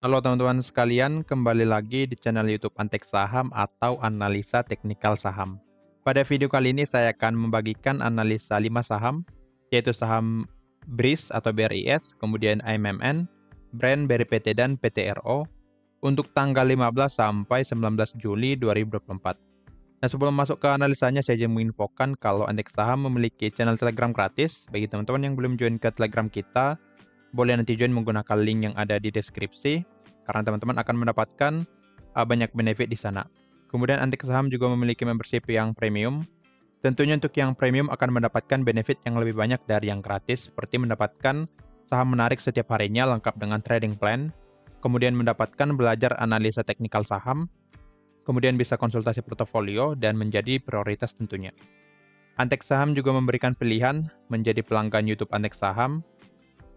Halo teman-teman sekalian, kembali lagi di channel YouTube Antek Saham atau Analisa Teknikal Saham. Pada video kali ini saya akan membagikan analisa 5 saham, yaitu saham BRIS atau BRIS, kemudian AMMN, Brand, BRPT, dan PTRO untuk tanggal 15 sampai 19 Juli 2024. Nah, sebelum masuk ke analisanya, saya ingin menginfokan kalau Antek Saham memiliki channel Telegram gratis. Bagi teman-teman yang belum join ke Telegram kita, boleh nanti join menggunakan link yang ada di deskripsi, karena teman-teman akan mendapatkan banyak benefit di sana. Kemudian Antik Saham juga memiliki membership yang premium. Tentunya untuk yang premium akan mendapatkan benefit yang lebih banyak dari yang gratis, seperti mendapatkan saham menarik setiap harinya lengkap dengan trading plan, kemudian mendapatkan belajar analisa teknikal saham, kemudian bisa konsultasi portofolio dan menjadi prioritas tentunya. Antek Saham juga memberikan pilihan menjadi pelanggan YouTube Antek Saham,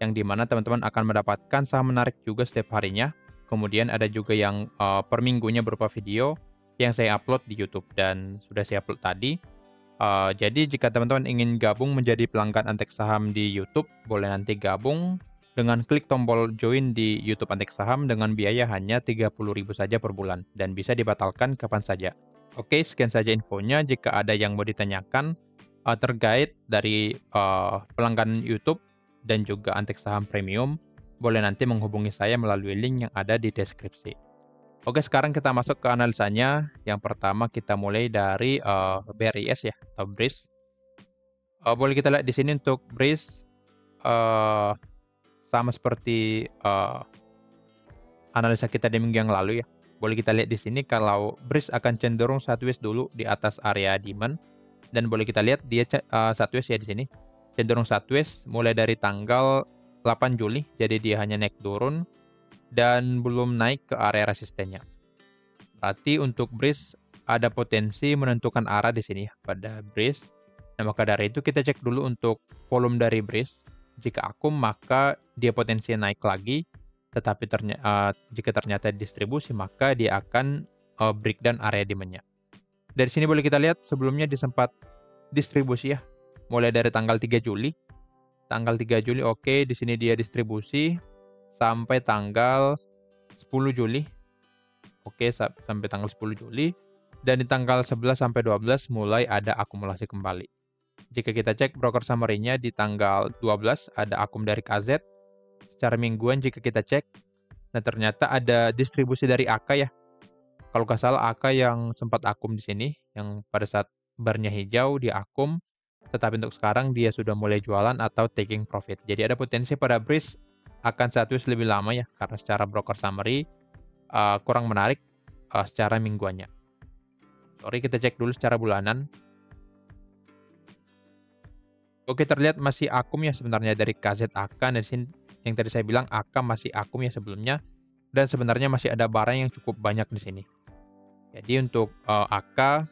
yang dimana teman-teman akan mendapatkan saham menarik juga setiap harinya. Kemudian ada juga yang per minggunya berupa video yang saya upload di YouTube dan sudah saya upload tadi. Jadi jika teman-teman ingin gabung menjadi pelanggan Antek Saham di YouTube, boleh nanti gabung dengan klik tombol join di YouTube Antek Saham dengan biaya hanya 30.000 saja per bulan dan bisa dibatalkan kapan saja. Oke, sekian saja infonya. Jika ada yang mau ditanyakan terkait dari pelanggan YouTube dan juga Antek Saham Premium, boleh nanti menghubungi saya melalui link yang ada di deskripsi. Oke, sekarang kita masuk ke analisanya. Yang pertama kita mulai dari BRIS ya, atau BRIS. Boleh kita lihat di sini untuk BRIS eh, sama seperti analisa kita di minggu yang lalu ya. Boleh kita lihat di sini kalau BRIS akan cenderung sideways dulu di atas area demand, dan boleh kita lihat dia sideways ya di sini. Cenderung sideways mulai dari tanggal 8 Juli, jadi dia hanya naik turun dan belum naik ke area resistennya. Berarti untuk BRIS ada potensi menentukan arah di sini ya pada BRIS. Nah, maka dari itu kita cek dulu untuk volume dari BRIS. Jika akum maka dia potensi naik lagi, tetapi jika ternyata distribusi maka dia akan breakdown area demand-nya. Dari sini boleh kita lihat sebelumnya disempat distribusi ya. Mulai dari tanggal 3 Juli. Tanggal 3 Juli oke, di sini dia distribusi sampai tanggal 10 Juli. Oke, sampai tanggal 10 Juli. Dan di tanggal 11 sampai 12 mulai ada akumulasi kembali. Jika kita cek broker summary-nya di tanggal 12 ada akum dari KZ. Secara mingguan jika kita cek, nah ternyata ada distribusi dari AK ya. Kalau nggak salah AK yang sempat akum di sini, yang pada saat barnya hijau di akum, tetapi untuk sekarang dia sudah mulai jualan atau taking profit. Jadi ada potensi pada BRIS akan sideways lebih lama ya, karena secara broker summary kurang menarik secara mingguannya. Sorry, kita cek dulu secara bulanan. Oke, terlihat masih akum ya sebenarnya dari KZAK. Dari sini yang tadi saya bilang AK masih akum ya sebelumnya, dan sebenarnya masih ada barang yang cukup banyak di sini. Jadi untuk AK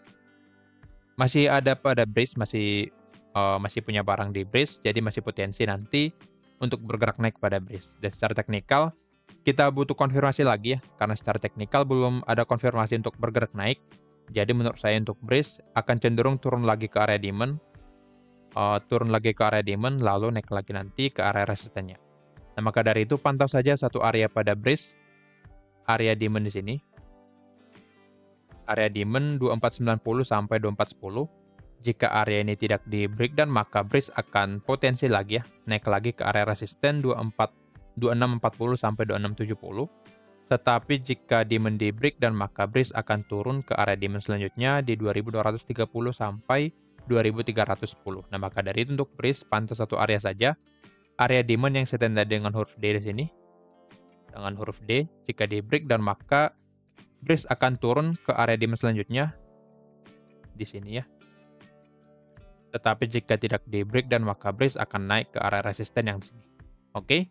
masih ada pada BRIS, masih punya barang di BRIS, jadi masih potensi nanti untuk bergerak naik pada BRIS. Dan secara teknikal kita butuh konfirmasi lagi ya, karena secara teknikal belum ada konfirmasi untuk bergerak naik. Jadi menurut saya untuk BRIS akan cenderung turun lagi ke area demand, lalu naik lagi nanti ke area resistennya. Nah, maka dari itu pantau saja satu area pada BRIS, area demand di sini. Area demand 2490 sampai 2410. Jika area ini tidak di breakdown, maka BRIS akan potensi lagi ya, naik lagi ke area resisten 2640 sampai 2670. Tetapi jika demand di breakdown, maka BRIS akan turun ke area demand selanjutnya di 2230 sampai 2310. Nah, maka dari itu untuk BRIS pantau satu area saja. Area demand yang saya tanda dengan huruf D di sini. Dengan huruf D, jika di breakdown maka BRIS akan turun ke area demand selanjutnya di sini ya. Tetapi jika tidak di breakdown maka BRIS akan naik ke area resisten yang di sini. Oke.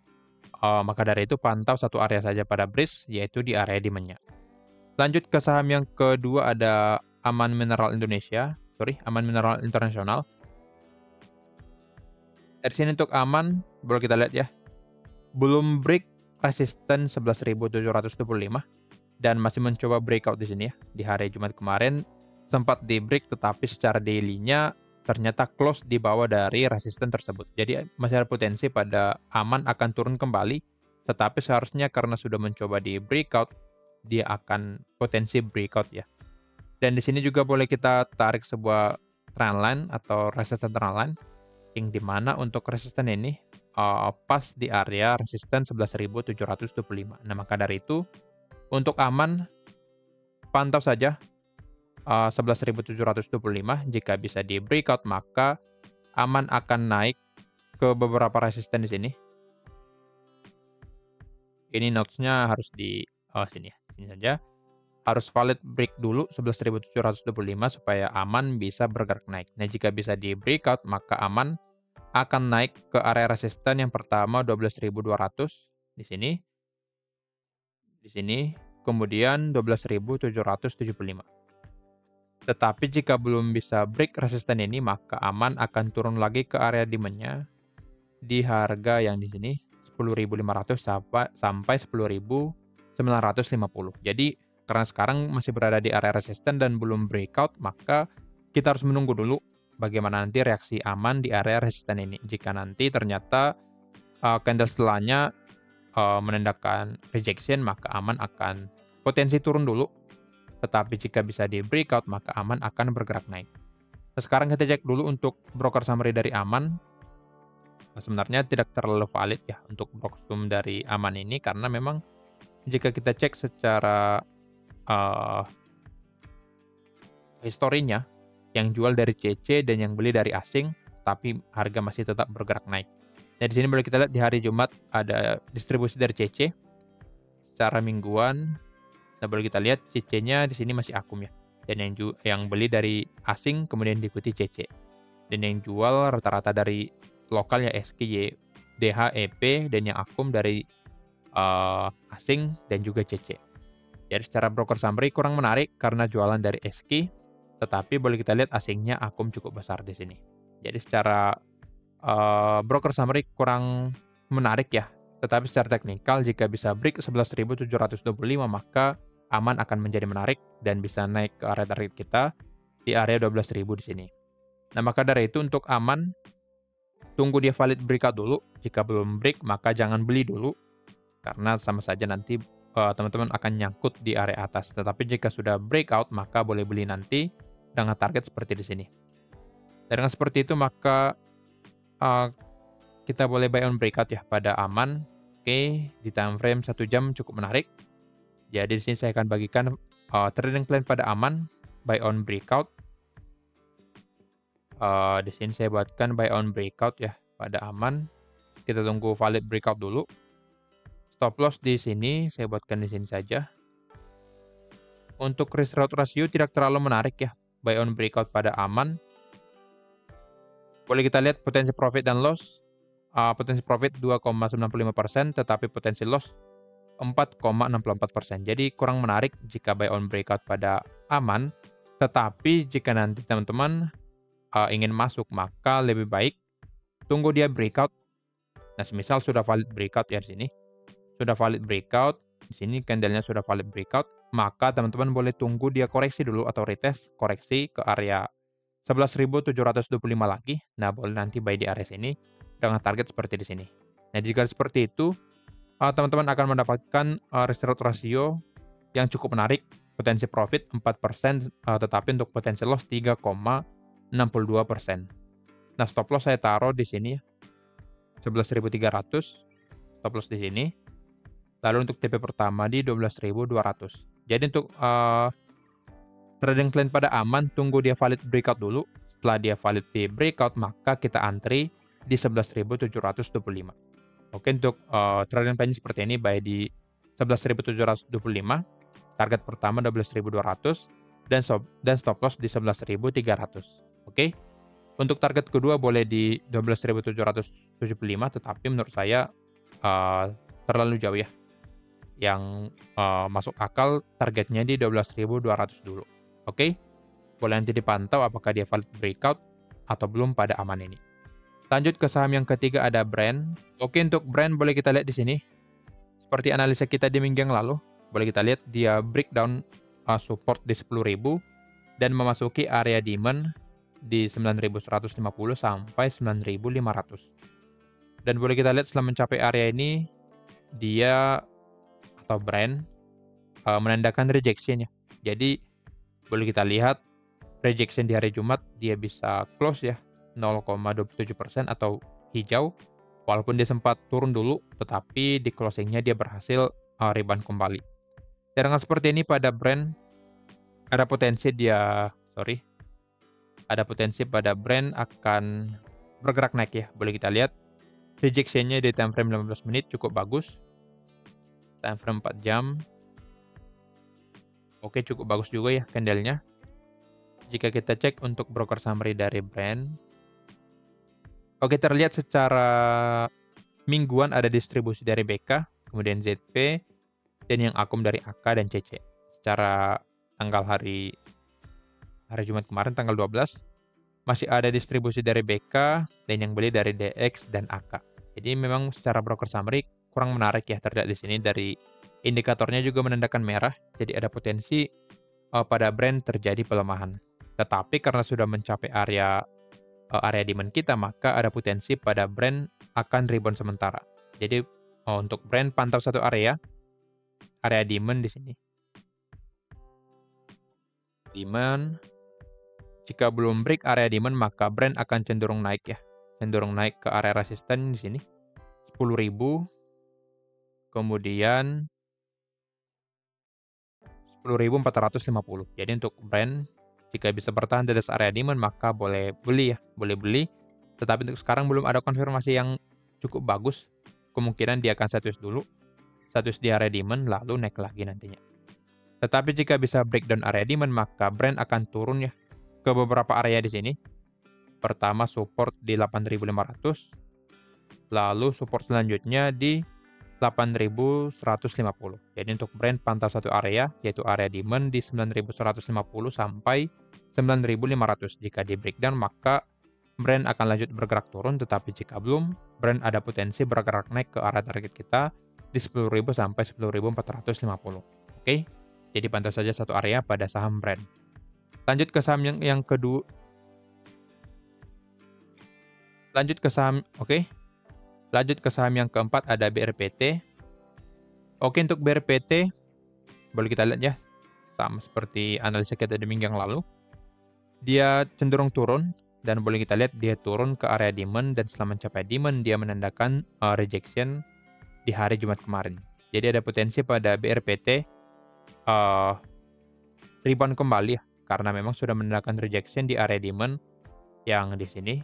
Maka dari itu pantau satu area saja pada BRIS, yaitu di area demand-nya. Lanjut ke saham yang kedua ada Aman Mineral Internasional. Dari sini untuk Aman, boleh kita lihat ya, belum break resisten 11.725 dan masih mencoba breakout di sini ya. Di hari Jumat kemarin sempat di break, tetapi secara daily-nya ternyata close di bawah dari resisten tersebut. Jadi masih ada potensi pada Aman akan turun kembali Tetapi seharusnya karena sudah mencoba di breakout, dia akan potensi breakout ya. Dan di sini juga boleh kita tarik sebuah trendline atau resisten trendline, yang dimana untuk resisten ini pas di area resisten 11.725. Nah, maka dari itu untuk aman pantau saja 11.725. Jika bisa di breakout, maka aman akan naik ke beberapa resisten di sini. Ini notes-nya harus di sini ya, sini saja. Harus valid break dulu 11.725 supaya aman bisa bergerak naik. Nah, jika bisa di breakout, maka aman akan naik ke area resisten yang pertama 12.200 di sini, kemudian 12.775. Tetapi jika belum bisa break resisten ini, maka aman akan turun lagi ke area demand-nya di harga yang di sini 10.500 sampai 10.950. Jadi karena sekarang masih berada di area resisten dan belum breakout, maka kita harus menunggu dulu bagaimana nanti reaksi aman di area resisten ini. Jika nanti ternyata candle setelahnya menandakan rejection, maka aman akan potensi turun dulu. Tetapi jika bisa di breakout, maka aman akan bergerak naik. Nah, sekarang kita cek dulu untuk broker summary dari aman. Nah, sebenarnya tidak terlalu valid ya untuk broker dari aman ini, karena memang jika kita cek secara historinya, yang jual dari CC dan yang beli dari asing, tapi harga masih tetap bergerak naik. Nah, di sini boleh kita lihat di hari Jumat ada distribusi dari CC secara mingguan. Nah, boleh kita lihat CC-nya di sini masih akum ya. Dan yang beli dari asing kemudian diikuti CC. Dan yang jual rata-rata dari lokal ya SKY, DH, EP, dan yang akum dari asing dan juga CC. Jadi secara broker summary kurang menarik karena jualan dari SKY, tetapi boleh kita lihat asingnya akum cukup besar di sini. Jadi secara broker summary kurang menarik ya. Tetapi secara teknikal jika bisa break 11.725, maka aman akan menjadi menarik dan bisa naik ke area target kita di area 12.000 di sini. Nah, maka dari itu untuk aman, tunggu dia valid breakout dulu. Jika belum break, maka jangan beli dulu, karena sama saja nanti teman-teman akan nyangkut di area atas. Tetapi jika sudah breakout, maka boleh beli nanti dengan target seperti di sini. Dan dengan seperti itu, maka kita boleh buy on breakout ya pada aman. Oke, di time frame 1 jam cukup menarik. Jadi di sini saya akan bagikan trading plan pada aman, buy on breakout. Di sini saya buatkan buy on breakout ya pada aman. Kita tunggu valid breakout dulu. Stop loss di sini saya buatkan di sini saja. Untuk risk reward ratio tidak terlalu menarik ya, buy on breakout pada aman. Boleh kita lihat potensi profit dan loss. Potensi profit 2,95%, tetapi potensi loss 4,64%. Jadi kurang menarik jika buy on breakout pada aman. Tetapi jika nanti teman-teman ingin masuk, maka lebih baik tunggu dia breakout. Nah, semisal sudah valid breakout ya di sini. Sudah valid breakout, di sini candlenya sudah valid breakout, maka teman-teman boleh tunggu dia koreksi dulu atau retest koreksi ke area 11.725 lagi. Nah, boleh nanti buy di area sini dengan target seperti di sini. Nah, jika seperti itu, teman-teman akan mendapatkan risk reward ratio yang cukup menarik, potensi profit 4%, tetapi untuk potensi loss 3,62%. Nah, stop loss saya taruh di sini 11.300, stop loss di sini. Lalu untuk TP pertama di 12.200. Jadi untuk trading plan pada aman, tunggu dia valid breakout dulu. Setelah dia valid di breakout, maka kita antri di 11.725. Oke, untuk trading plan seperti ini, buy di 11.725, target pertama 12.200, dan stop loss di 11.300. Oke, untuk target kedua boleh di 12.775, tetapi menurut saya terlalu jauh ya. Yang masuk akal targetnya di 12.200 dulu. Oke, boleh nanti dipantau apakah dia valid breakout atau belum pada aman ini. Lanjut ke saham yang ketiga, ada brand. Oke, untuk brand boleh kita lihat di sini. Seperti analisa kita di minggu yang lalu, boleh kita lihat dia breakdown support di 10.000 dan memasuki area demand di 9.150 sampai 9.500. Dan boleh kita lihat setelah mencapai area ini, dia atau brand menandakan rejection ya. Jadi boleh kita lihat rejection di hari Jumat dia bisa close ya 0,27% atau hijau. Walaupun dia sempat turun dulu, tetapi di closing-nya dia berhasil rebound kembali. Dengan seperti ini pada brand ada potensi pada brand akan bergerak naik ya. Boleh kita lihat rejection-nya di time frame 15 menit cukup bagus. Time frame 4 jam. Oke, cukup bagus juga ya candle-nya. Jika kita cek untuk broker summary dari brand. Oke, terlihat secara mingguan ada distribusi dari BK, kemudian ZP, dan yang akum dari AK dan CC. Secara tanggal hari Jumat kemarin tanggal 12 masih ada distribusi dari BK dan yang beli dari DX dan AK. Jadi memang secara broker summary kurang menarik ya, terlihat di sini dari indikatornya juga menandakan merah. Jadi ada potensi pada brand terjadi pelemahan. Tetapi karena sudah mencapai area demand kita, maka ada potensi pada brand akan rebound sementara. Jadi untuk brand pantau satu area demand di sini. Demand, jika belum break area demand maka brand akan cenderung naik ya. Cenderung naik ke area resisten di sini 10.000. Kemudian 10.450. Jadi untuk brand jika bisa bertahan di atas area demand maka boleh beli ya, boleh beli. Tetapi untuk sekarang belum ada konfirmasi yang cukup bagus. Kemungkinan dia akan status dulu. Status di area demand lalu naik lagi nantinya. Tetapi jika bisa breakdown area demand maka brand akan turun ya ke beberapa area di sini. Pertama support di 8.500. Lalu support selanjutnya di 8.150. Jadi untuk brand pantau satu area yaitu area demand di 9.150 sampai 9.500. Jika di breakdown maka brand akan lanjut bergerak turun, tetapi jika belum, brand ada potensi bergerak naik ke area target kita di 10.000 sampai 10.450. Oke. Jadi pantau saja satu area pada saham brand. Lanjut ke saham yang kedua. Lanjut ke saham yang keempat ada BRPT. Oke, untuk BRPT boleh kita lihat ya, sama seperti analisa kita di minggu yang lalu. Dia cenderung turun dan boleh kita lihat dia turun ke area demand dan setelah mencapai demand dia menandakan rejection di hari Jumat kemarin. Jadi ada potensi pada BRPT rebound kembali ya, karena memang sudah menandakan rejection di area demand yang di sini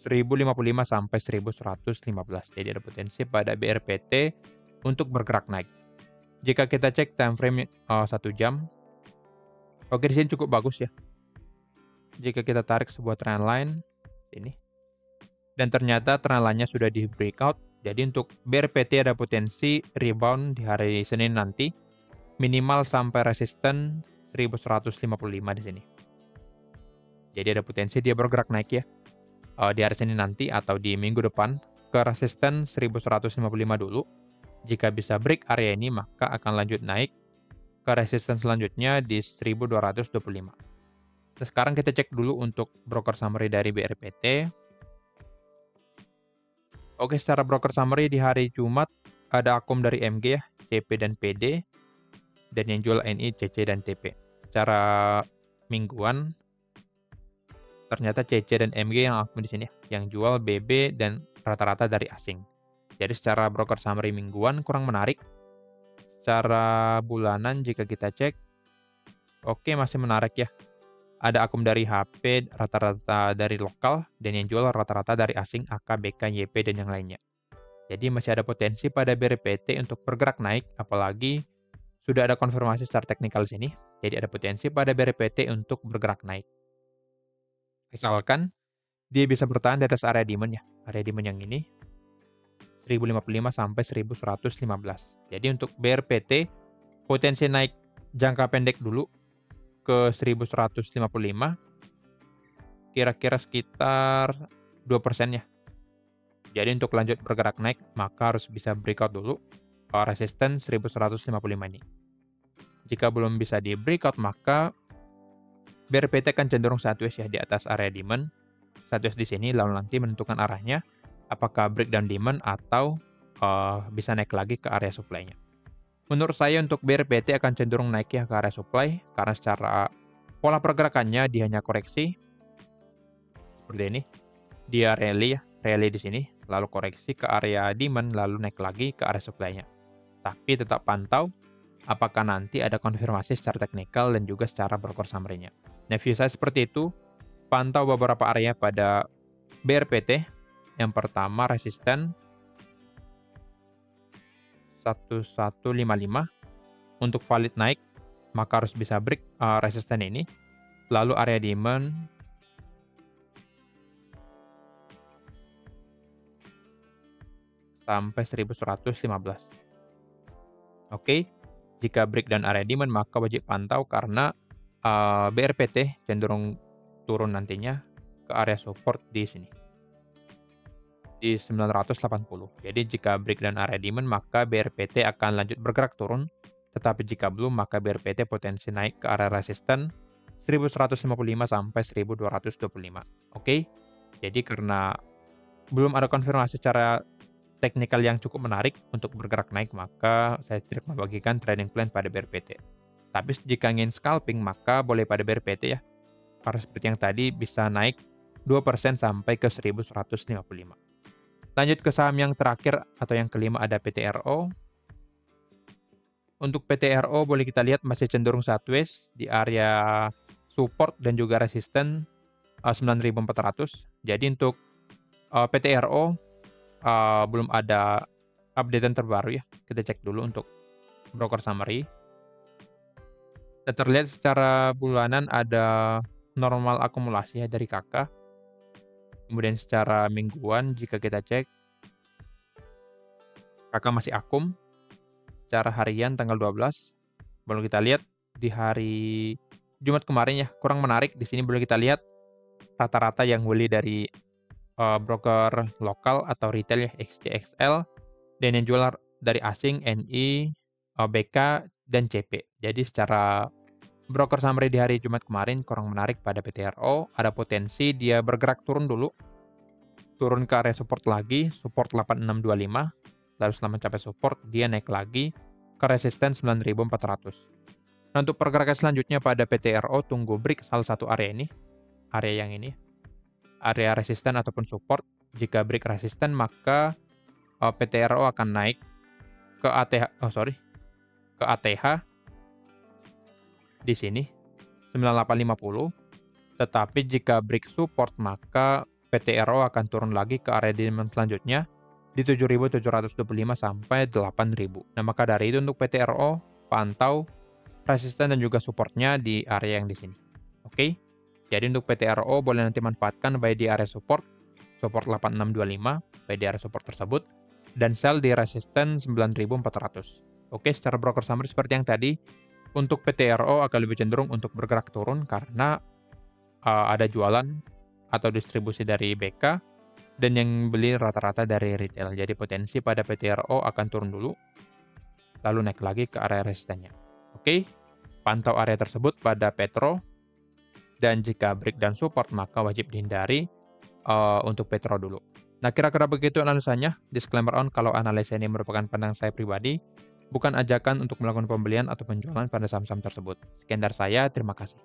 1055 sampai 1115. Jadi ada potensi pada BRPT untuk bergerak naik. Jika kita cek time frame 1 jam. Oke, di sini cukup bagus ya. Jika kita tarik sebuah trend line ini dan ternyata trend line-nya sudah di breakout. Jadi untuk BRPT ada potensi rebound di hari Senin nanti minimal sampai resisten 1155 di sini. Jadi ada potensi dia bergerak naik ya di hari Senin nanti atau di minggu depan ke resisten 1155 dulu. Jika bisa break area ini maka akan lanjut naik ke resisten selanjutnya di 1225. Nah, sekarang kita cek dulu untuk broker summary dari BRPT. Oke, secara broker summary di hari Jumat ada akum dari MG ya, CP dan PD. Dan yang jual NI, CC, dan TP. Secara mingguan, ternyata CC dan MG yang akum di sini, yang jual BB dan rata-rata dari asing. Jadi secara broker summary mingguan kurang menarik. Secara bulanan jika kita cek, oke masih menarik ya. Ada akum dari HP, rata-rata dari lokal, dan yang jual rata-rata dari asing, AK, BK, YP, dan yang lainnya. Jadi masih ada potensi pada BRPT untuk bergerak naik, apalagi sudah ada konfirmasi secara teknikal di sini. Jadi ada potensi pada BRPT untuk bergerak naik. Asalkan dia bisa bertahan di atas area demand ya. Area demand yang ini 1055 sampai 1115. Jadi untuk BRPT potensi naik jangka pendek dulu ke 1155 kira-kira sekitar 2% ya. Jadi untuk lanjut bergerak naik maka harus bisa breakout dulu resisten 1155 ini. Jika belum bisa di breakout maka BRPT akan cenderung sideways ya di atas area demand. Sideways di sini lalu nanti menentukan arahnya apakah breakdown demand atau bisa naik lagi ke area supply-nya. Menurut saya untuk BRPT akan cenderung naik ya ke area supply, karena secara pola pergerakannya dia hanya koreksi, seperti ini. Dia rally ya, rally di sini, lalu koreksi ke area demand, lalu naik lagi ke area supply-nya. Tapi tetap pantau apakah nanti ada konfirmasi secara teknikal dan juga secara broker summary-nya. Nah, view saya seperti itu. Pantau beberapa area pada BRPT. Yang pertama resisten 1155. Untuk valid naik, maka harus bisa break resisten ini. Lalu area demand sampai 1115. Oke, jika break dan area demand maka wajib pantau karena BRPT cenderung turun nantinya ke area support di sini. Di 980. Jadi jika break dan area demand maka BRPT akan lanjut bergerak turun. Tetapi jika belum, maka BRPT potensi naik ke area resisten 1155 sampai 1225. Oke? Jadi karena belum ada konfirmasi secara teknikal yang cukup menarik untuk bergerak naik, maka saya tidak membagikan trading plan pada BRPT. Tapi jika ingin scalping, maka boleh pada BRPT ya. Karena seperti yang tadi bisa naik 2% sampai ke 1155. Lanjut ke saham yang terakhir atau yang kelima ada PTRO. Untuk PTRO boleh kita lihat masih cenderung sideways di area support dan juga resisten 9.400. Jadi untuk PTRO belum ada updatean terbaru ya. Kita cek dulu untuk broker summary. Dan terlihat secara bulanan ada normal akumulasi ya dari KK. Kemudian secara mingguan jika kita cek KK masih akum. Secara harian tanggal 12. Boleh kita lihat di hari Jumat kemarin ya, kurang menarik. Di sini boleh kita lihat rata-rata yang beli dari broker lokal atau retail ya, XJXL, dan yang jual dari asing, NI, BK, dan CP. Jadi secara broker summary di hari Jumat kemarin kurang menarik pada PTRO. Ada potensi dia bergerak turun dulu. Turun ke area support lagi, support 8625. Lalu setelah mencapai support, dia naik lagi ke resisten 9400. Nah, untuk pergerakan selanjutnya pada PTRO, tunggu break salah satu area ini. Area yang ini. Area resisten ataupun support. Jika break resisten, maka PTRO akan naik ke ke ATH di sini 9850. Tetapi jika break support, maka PTRO akan turun lagi ke area demand selanjutnya di 7.725 sampai 8.000. Nah, maka dari itu untuk PTRO pantau resisten dan juga supportnya di area yang di sini. Oke. Jadi untuk PTRO boleh nanti manfaatkan baik di area support 8625, baik di area support tersebut, dan sell di resisten 9400. Oke, secara broker summary seperti yang tadi, untuk PTRO akan lebih cenderung untuk bergerak turun karena ada jualan atau distribusi dari BK dan yang beli rata-rata dari retail. Jadi potensi pada PTRO akan turun dulu, lalu naik lagi ke area resistennya. Oke, pantau area tersebut pada Petro, dan jika break dan support maka wajib dihindari untuk Petro dulu. Nah, kira-kira begitu analisanya. Disclaimer on, kalau analisa ini merupakan pandangan saya pribadi, bukan ajakan untuk melakukan pembelian atau penjualan pada saham-saham tersebut. Sekian dari saya, terima kasih.